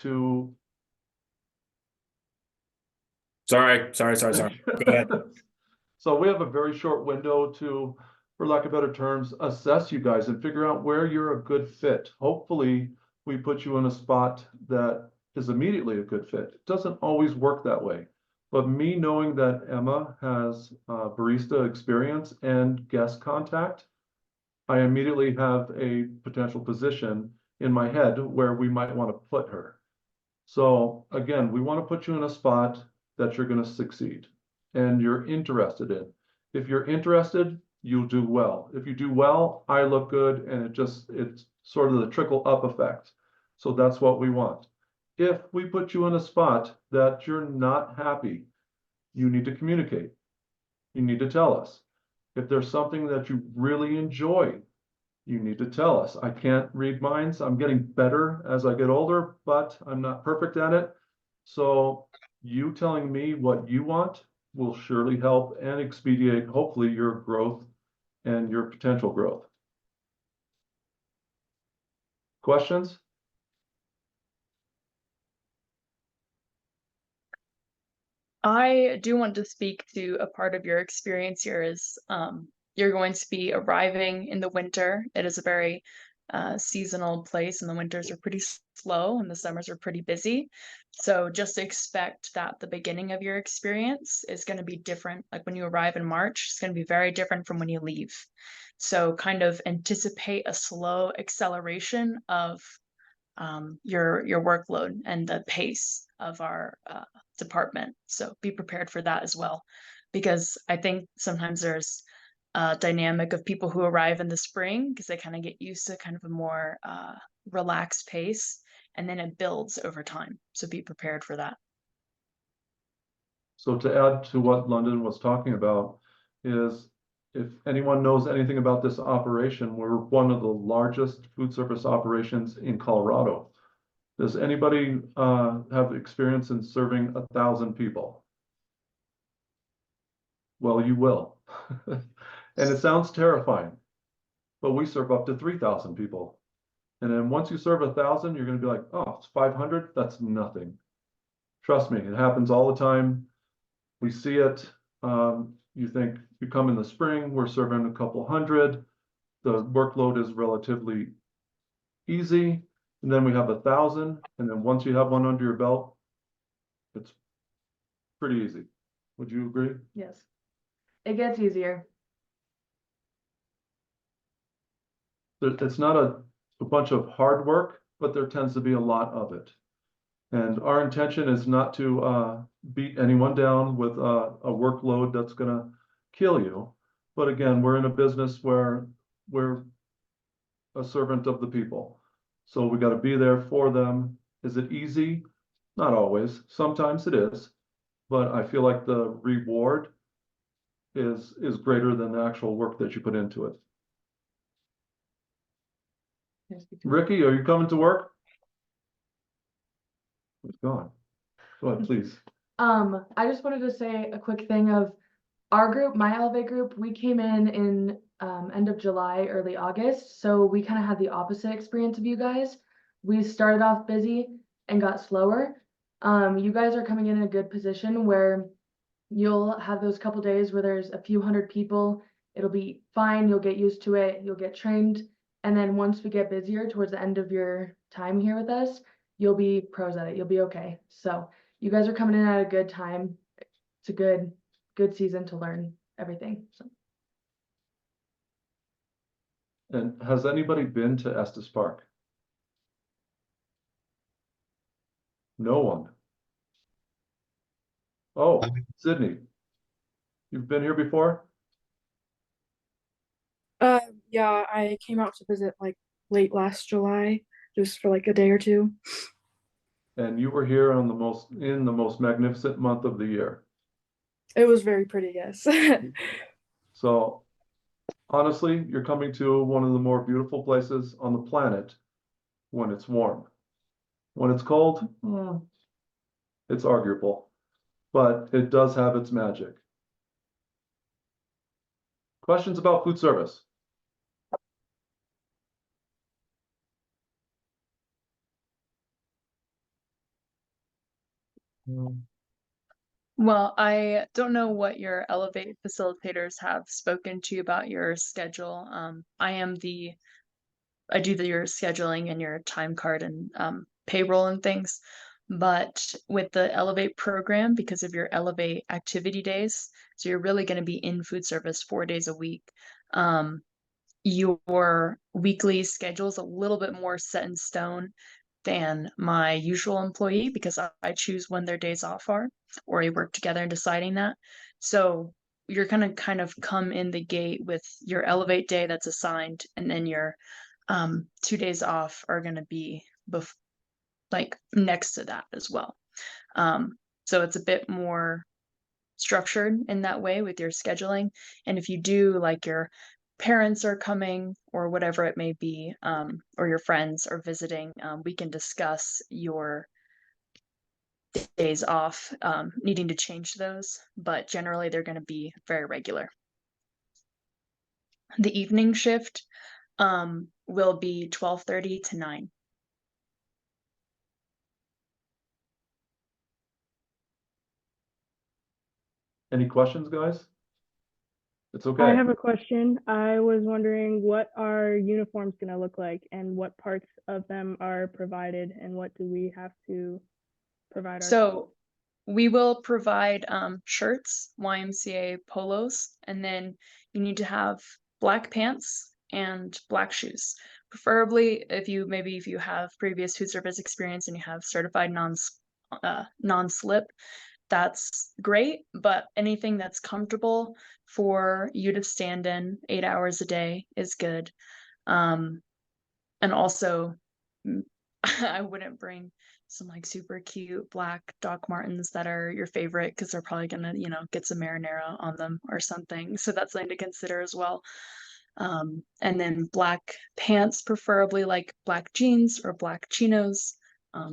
to. Sorry. Go ahead. So we have a very short window to, for lack of better terms, assess you guys and figure out where you're a good fit. Hopefully, we put you in a spot that is immediately a good fit. It doesn't always work that way. But me knowing that Emma has barista experience and guest contact, I immediately have a potential position in my head where we might want to put her. So again, we want to put you in a spot that you're going to succeed and you're interested in. If you're interested, you'll do well. If you do well, I look good, and it's sort of the trickle up effect. So that's what we want. If we put you in a spot that you're not happy, you need to communicate. You need to tell us. If there's something that you really enjoy, you need to tell us. I can't read minds. I'm getting better as I get older, but I'm not perfect at it. So you telling me what you want will surely help and expedite, hopefully, your growth and your potential growth. Questions? I do want to speak to a part of your experience here is you're going to be arriving in the winter. It is a very seasonal place, and the winters are pretty slow and the summers are pretty busy. So just expect that the beginning of your experience is going to be different. Like when you arrive in March, it's going to be very different from when you leave. So kind of anticipate a slow acceleration of your workload and the pace of our department. So be prepared for that as well, because I think sometimes there's a dynamic of people who arrive in the spring because they kind of get used to kind of a more relaxed pace, and then it builds over time. So be prepared for that. So to add to what London was talking about is, if anyone knows anything about this operation, we're one of the largest food service operations in Colorado. Does anybody have experience in serving 1,000 people? Well, you will. And it sounds terrifying, but we serve up to 3,000 people. And then once you serve 1,000, you're going to be like, oh, it's 500. That's nothing. Trust me, it happens all the time. We see it. You think you come in the spring, we're serving a couple hundred. The workload is relatively easy. And then we have 1,000. And then once you have one under your belt, it's pretty easy. Would you agree? Yes. It gets easier. It's not a bunch of hard work, but there tends to be a lot of it. And our intention is not to beat anyone down with a workload that's going to kill you. But again, we're in a business where we're a servant of the people. So we got to be there for them. Is it easy? Not always. Sometimes it is. But I feel like the reward is greater than the actual work that you put into it. Ricky, are you coming to work? He's gone. Go ahead, please. I just wanted to say a quick thing of our group, my Elevate group, we came in end of July, early August. So we kind of had the opposite experience of you guys. We started off busy and got slower. You guys are coming in a good position where you'll have those couple days where there's a few hundred people. It'll be fine. You'll get used to it. You'll get trained. And then once we get busier towards the end of your time here with us, you'll be pros at it. You'll be okay. So you guys are coming in at a good time. It's a good season to learn everything. So. And has anybody been to Estes Park? No one. Oh, Sydney, you've been here before? Yeah, I came out to visit like late last July, just for like a day or two. And you were here on in the most magnificent month of the year. It was very pretty, yes. So honestly, you're coming to one of the more beautiful places on the planet when it's warm. When it's cold, it's arguable, but it does have its magic. Questions about food service? Well, I don't know what your Elevate facilitators have spoken to you about your schedule. I do your scheduling and your time card and payroll and things. But with the Elevate program, because of your Elevate activity days, so you're really going to be in food service 4 days a week. Your weekly schedule is a little bit more set in stone than my usual employee because I choose when their days off are, or we work together in deciding that. So you're gonna kind of come in the gate with your Elevate day that's assigned, and then your 2 days off are gonna be like next to that as well. So it's a bit more structured in that way with your scheduling. And if you do like your parents are coming or whatever it may be, or your friends are visiting, we can discuss your days off, needing to change those, but generally they're going to be very regular. The evening shift will be 12:30 to 9. Any questions, guys? It's I okay. have a question. I was wondering what are uniforms gonna look like and what parts of them are provided and what do we have to provide ourselves? So we will provide shirts, YMCA polos, and then you need to have black pants and black shoes. Preferably if you have previous food service experience and you have certified non-slip, that's great, but anything that's comfortable for you to stand in 8 hours a day is good. And also I wouldn't bring some like super cute black Doc Martens that are your favorite because they're probably gonna, get some marinara on them or something. So that's something to consider as well. And then black pants, preferably like black jeans or black chinos,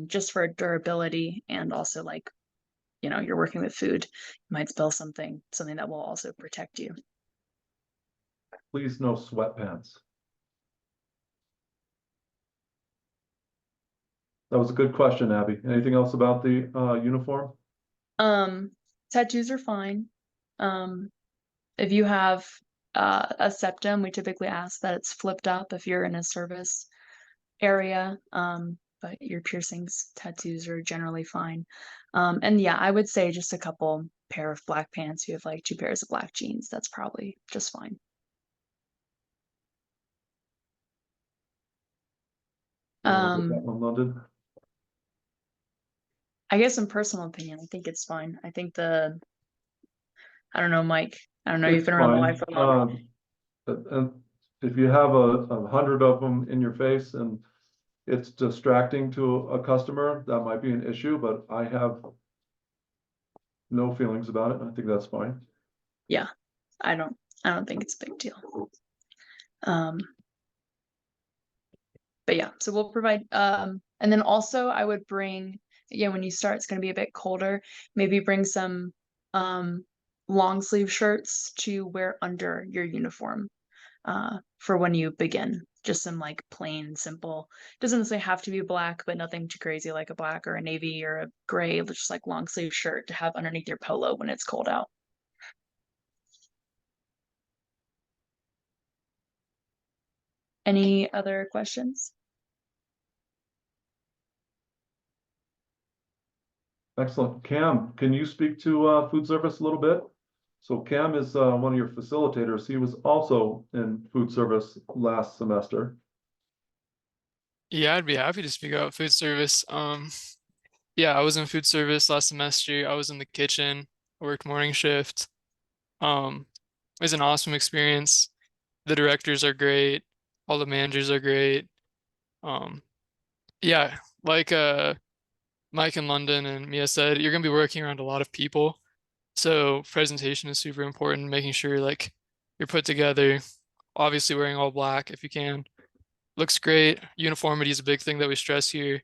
just for durability and also like, you're working with food, you might spill something that will also protect you. Please no sweatpants. That was a good question, Abby. Anything else about the uniform? Tattoos are fine. If you have a septum, we typically ask that it's flipped up if you're in a service area. But your piercings, tattoos are generally fine. And yeah, I would say just a couple pair of black pants. You have like 2 pairs of black jeans. That's probably just fine. You wanna put that one, London? I guess in personal opinion, I think it's fine. I think I don't know, Mike. I don't know, you've It's been around the fine. life for long. And if you have 100 of them in your face and it's distracting to a customer, that might be an issue, but I have no feelings about it. I think that's fine. Yeah, I don't think it's a big deal. But yeah, so we'll provide, and then also I would bring, when you start, it's gonna be a bit colder, maybe bring some long sleeve shirts to wear under your uniform for when you begin. Just some like plain, simple, doesn't necessarily have to be black, but nothing too crazy like a black or a navy or a gray, just like long sleeve shirt to have underneath your polo when it's cold out. Any other questions? Excellent. Cam, can you speak to food service a little bit? So Cam is one of your facilitators. He was also in food service last semester. Yeah, I'd be happy to speak about food service. Yeah, I was in food service last semester. I was in the kitchen. I worked morning shift. It was an awesome experience. The directors are great. All the managers are great. Yeah, like Mike in London and Mia said, you're gonna be working around a lot of people. So presentation is super important, making sure like you're put together, obviously wearing all black if you can. Looks great. Uniformity is a big thing that we stress here.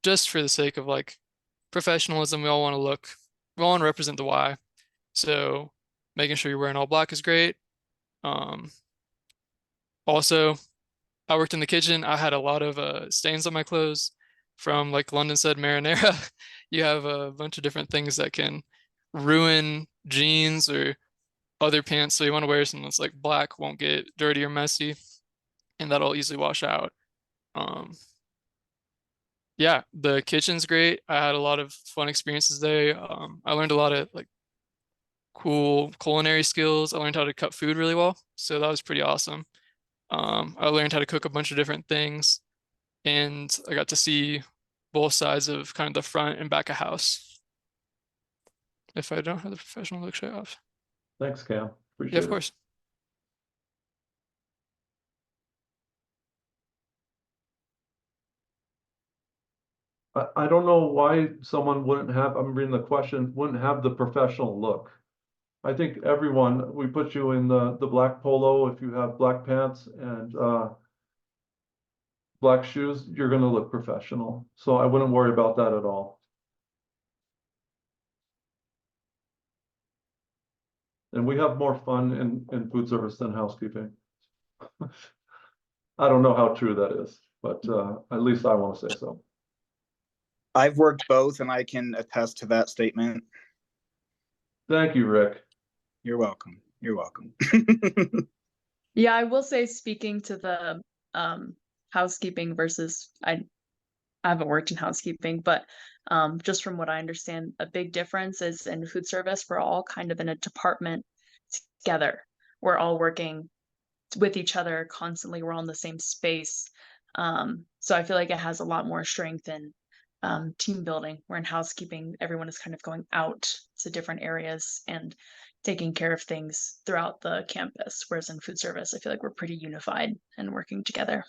Just for the sake of like professionalism, we all want to represent the Y. So making sure you're wearing all black is great. Also, I worked in the kitchen. I had a lot of stains on my clothes from, like London said, marinara. you have a bunch of different things that can ruin jeans or other pants. So you want to wear something that's like black, won't get dirty or messy, and that'll easily wash out. Yeah, the kitchen's great. I had a lot of fun experiences there. I learned a lot of like cool culinary skills. I learned how to cut food really well, so that was pretty awesome. I learned how to cook a bunch of different things, and I got to see both sides of kind of the front and back of house. If I don't have the professional look show off. Thanks, Cam. Yeah, Appreciate of it. course. I don't know why someone wouldn't have, I'm reading the question, wouldn't have the professional look. I think everyone, we put you in the black polo, if you have black pants and black shoes, you're gonna look professional. So I wouldn't worry about that at all. And we have more fun in food service than housekeeping. I don't know how true that is, but at least I want to say so. I've worked both and I can attest to that statement. Thank you, Rick. You're welcome. You're welcome. Yeah, I will say, speaking to the housekeeping versus I haven't worked in housekeeping, but just from what I understand, a big difference is in food service, we're all kind of in a department together. We're all working with each other constantly. We're all in the same space. So I feel like it has a lot more strength in team building, where in housekeeping, everyone is kind of going out to different areas and taking care of things throughout the campus. Whereas in food service, I feel like we're pretty unified and working together.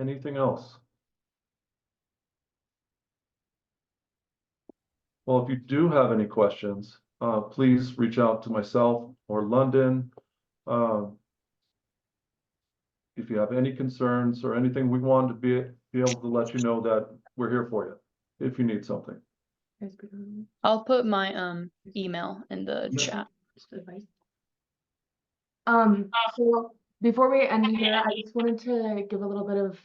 Anything else? Well, if you do have any questions, please reach out to myself or London. If you have any concerns or anything, we want to be able to let you know that we're here for you if you need something. I'll put my email in the chat. So before we end here, I just wanted to give a little bit of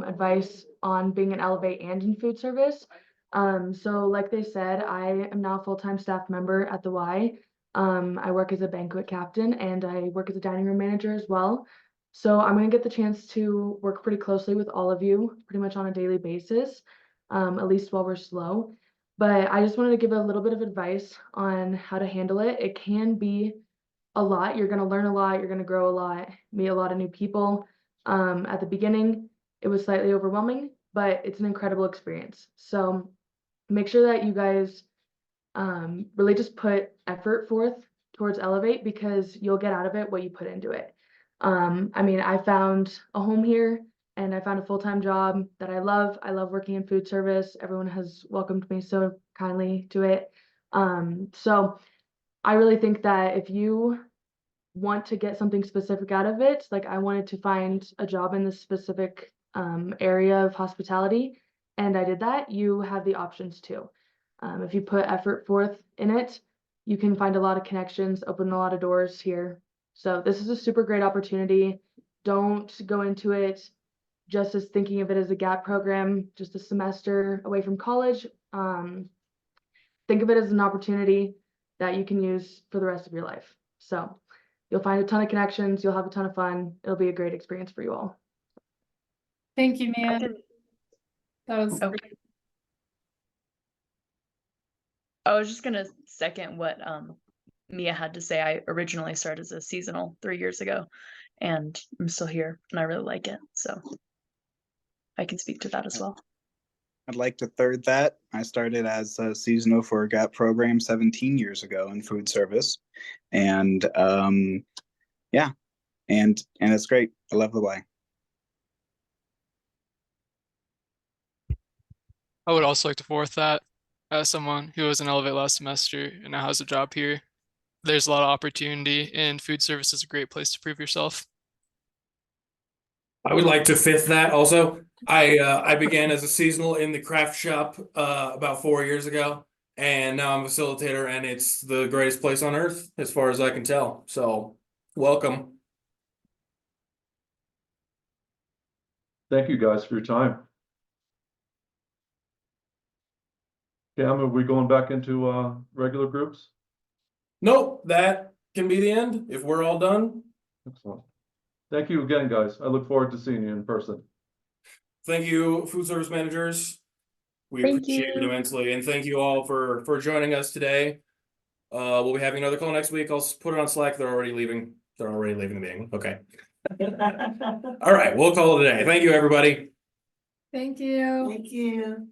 advice on being an Elevate and in food service. So like they said, I am now a full-time staff member at the Y. I work as a banquet captain and I work as a dining room manager as well. So I'm going to get the chance to work pretty closely with all of you pretty much on a daily basis, at least while we're slow. But I just wanted to give a little bit of advice on how to handle it. It can be a lot. You're going to learn a lot. You're going to grow a lot, meet a lot of new people. At the beginning, it was slightly overwhelming, but it's an incredible experience. So make sure that you guys really just put effort forth towards Elevate, because you'll get out of it what you put into it. I mean, I found a home here and I found a full-time job that I love. I love working in food service. Everyone has welcomed me so kindly to it. So I really think that if you want to get something specific out of it, like I wanted to find a job in this specific area of hospitality, and I did that, you have the options too. If you put effort forth in it, you can find a lot of connections, open a lot of doors here. So this is a super great opportunity. Don't go into it just as thinking of it as a gap program, just a semester away from college. Think of it as an opportunity that you can use for the rest of your life. So you'll find a ton of connections, you'll have a ton of fun. It'll be a great experience for you all. Thank you, Mia. That was Oh. I was just gonna second what Mia had to say. I originally started as a seasonal 3 years ago, and I'm still here and I really like it. So I can speak to that as well. I'd like to third that. I started as a seasonal for a GAP program 17 years ago in food service. And yeah, and it's great. I love the Y. I would also like to fourth that as someone who was in Elevate last semester and now has a job here. There's a lot of opportunity, and food service is a great place to prove yourself. I would like to fifth that also. I began as a seasonal in the craft shop about 4 years ago, and now I'm a facilitator, and it's the greatest place on earth as far as I can tell. So welcome. Thank you guys for your time. Cam, are we going back into regular groups? Nope, that can be the end if we're all done. Excellent. Thank you again, guys. I look forward to seeing you in person. Thank you, food service managers. We Thank appreciate it you. immensely, and thank you all for joining us today. We'll be having another call next week. I'll put it on Slack. They're already leaving. They're already leaving the meeting. Okay. All right, we'll call it a day. Thank you, everybody. Thank you. Thank you.